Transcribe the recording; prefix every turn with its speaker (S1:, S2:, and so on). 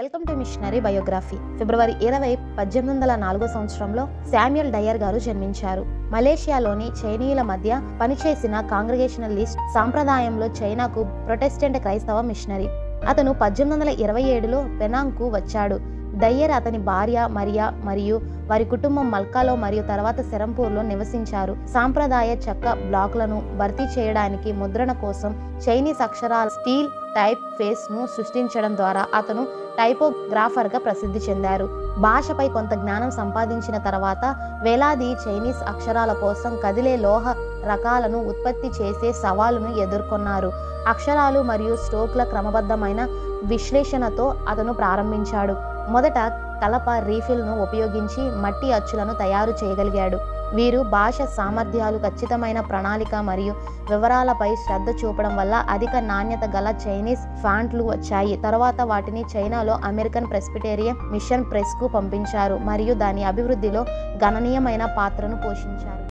S1: Welcome to missionary biography. ఫిబ్రవరి 20, 1804 సంవత్సరంలో Samuel Dyer గారు జన్మించారు. మలేషియాలోని చైనీయుల మధ్య పనిచేసిన కాంగ్రిగేషనలిస్ట్ సాంప్రదాయంలో చైనాకు ప్రొటెస్టెంట్ క్రైస్తవ మిషనరీ. అతను 1827లో పెనాంగ్కు వచ్చాడు. డయ్యర్, అతని భార్య మరియా మరియు వారి కుటుంబం మల్కాలో మరియు తర్వాత సెరంపూర్లో నివసించారు. సాంప్రదాయ చెక్క బ్లాక్లను భర్తీ చేయడానికి ముద్రణ కోసం చైనీస్ అక్షరాల స్టీల్ టైప్ ఫేస్ ను సృష్టించడం ద్వారా అతను టైపోగ్రాఫర్గా ప్రసిద్ధి చెందారు. భాషపై కొంత జ్ఞానం సంపాదించిన తర్వాత వేలాది చైనీస్ అక్షరాల కోసం కదిలే లోహ రకాలను ఉత్పత్తి చేసే సవాలును ఎదుర్కొన్నారు. అక్షరాలు మరియు స్ట్రోక్ల క్రమబద్ధమైన విశ్లేషణతో అతను ప్రారంభించాడు. మొదట కలప రీఫిల్ను ఉపయోగించి మట్టి అచ్చులను తయారు చేయగలిగాడు. వీరు భాష సామర్థ్యాలు, ఖచ్చితమైన ప్రణాళిక మరియు వివరాలపై శ్రద్ధ చూపడం వల్ల అధిక నాణ్యత గల చైనీస్ ఫాంట్లు వచ్చాయి. తర్వాత వాటిని చైనాలో అమెరికన్ ప్రెస్బిటేరియన్ మిషన్ ప్రెస్కు పంపించారు మరియు దాని అభివృద్ధిలో గణనీయమైన పాత్రను పోషించారు.